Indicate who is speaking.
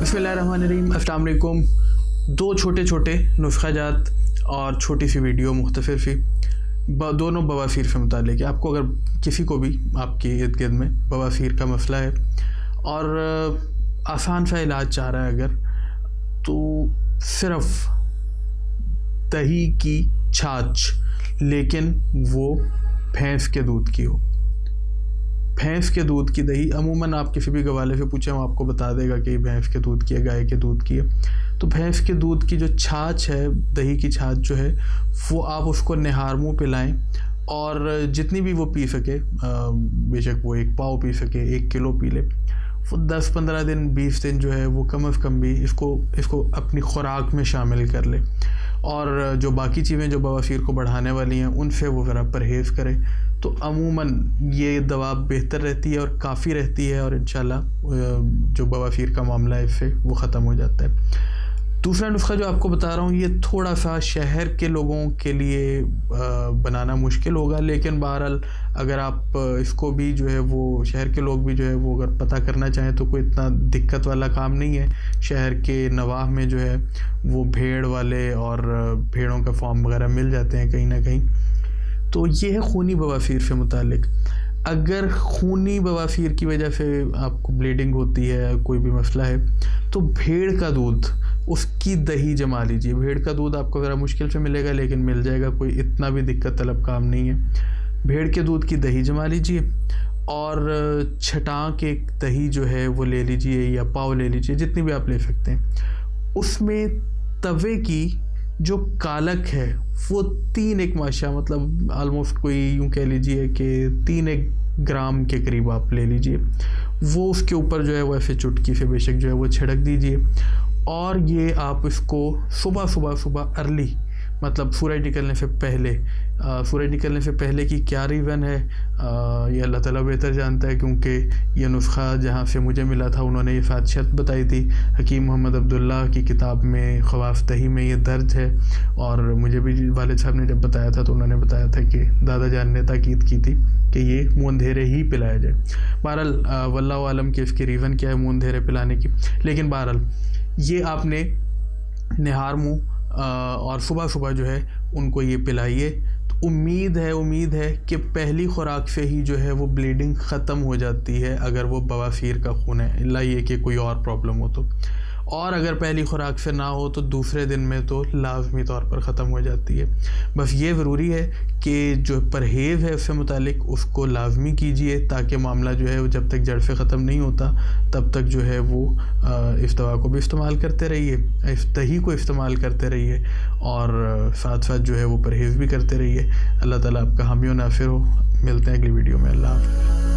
Speaker 1: बिस्मिल्लाहिर्रहमानिर्रहीम। अस्सलाम वालेकुम। दो छोटे छोटे नुस्खा जात और छोटी सी वीडियो मुख्तसर सी दोनों बवासीर से मुतालिक है। आपको अगर किसी को भी आपके इर्द गिर्द में बवासीर का मसला है और आसान सा इलाज चाह रहा है अगर, तो सिर्फ दही की छाछ, लेकिन वो भैंस के दूध की हो। भैंस के दूध की दही, अमूमन आप किसी भी गवाले से पूछें वो आपको बता देगा कि भैंस के दूध की है, गाय के दूध की है। तो भैंस के दूध की जो छाछ है, दही की छाछ जो है, वो आप उसको निहार मुँह पिलाएं और जितनी भी वो पी सके, बेशक वो 1 पाव पी सके, 1 किलो पी ले, वो 10-15 दिन 20 दिन जो है वो कम से कम भी इसको अपनी खुराक में शामिल कर ले। और जो बाकी चीज़ें जो बवासीर को बढ़ाने वाली हैं उनसे वो ज़रा परहेज़ करे, तो अमूमन ये दवा बेहतर रहती है और काफ़ी रहती है, और इंशाल्लाह जो बवासीर का मामला है इससे वो ख़त्म हो जाता है। दूसरा नुस्खा जो आपको बता रहा हूँ, ये थोड़ा सा शहर के लोगों के लिए बनाना मुश्किल होगा, लेकिन बहरहाल अगर आप इसको भी जो है वो शहर के लोग भी जो है वो अगर पता करना चाहें तो कोई इतना दिक्कत वाला काम नहीं है। शहर के नवाह में जो है वो भेड़ वाले और भेड़ों का फॉर्म वगैरह मिल जाते हैं कहीं ना कहीं। तो ये है खूनी बवासीर से मुतालिक। अगर खूनी बवासीर की वजह से आपको ब्लीडिंग होती है, कोई भी मसला है, तो भेड़ का दूध, उसकी दही जमा लीजिए। भेड़ का दूध आपको ज़रा मुश्किल से मिलेगा, लेकिन मिल जाएगा, कोई इतना भी दिक्कत तलब काम नहीं है। भेड़ के दूध की दही जमा लीजिए और छटाक एक दही जो है वो ले लीजिए या पाव ले लीजिए, जितनी भी आप ले सकते हैं। उसमें तवे की जो कालक है वो 3 माशा, मतलब आलमोस्ट कोई यूँ कह लीजिए कि 3 ग्राम के करीब आप ले लीजिए। वो उसके ऊपर जो है वो ऐसे चुटकी से बेशक जो है वो छिड़क दीजिए, और ये आप इसको सुबह अर्ली, मतलब सूरज निकलने से पहले, सूरज निकलने से पहले की क्या रीज़न है ये अल्लाह ताला बेहतर जानता है, क्योंकि ये नुस्खा जहाँ से मुझे मिला था उन्होंने ये 7 शर्त बताई थी। हकीम मोहम्मद अब्दुल्ला की किताब में ख़वास दही में ये दर्ज है, और मुझे भी वालिद साहब ने जब बताया था तो उन्होंने बताया था कि दादा जान ने ताकीद की थी कि ये मुँह अंधेरे ही पिलाया जाए। बहरहाल वल्लाहु आलम कि इसकी रीज़न क्या है मुँह अंधेरे पिलाने की, लेकिन बहरहाल ये आपने निहार मुँह और सुबह जो है उनको ये पिलाइए। तो उम्मीद है कि पहली खुराक से ही जो है वो ब्लीडिंग ख़त्म हो जाती है, अगर वो बवासीर का खून है, इल्ला ये कि कोई और प्रॉब्लम हो तो। और अगर पहली खुराक से ना हो तो दूसरे दिन में तो लाजमी तौर पर ख़त्म हो जाती है। बस ये ज़रूरी है कि जो परहेज़ है उससे मुतालिक उसको लाजमी कीजिए, ताकि मामला जो है वो जब तक जड़ से ख़त्म नहीं होता तब तक जो है वो इस दवा को भी इस्तेमाल करते रहिए, इस दही को इस्तेमाल करते रहिए, और साथ साथ जो है वो परहेज़ भी करते रहिए। अल्लाह ताला आपका हामी व नासिर हो। मिलते हैं अगली वीडियो में। अल्लाह हाफ़िज़।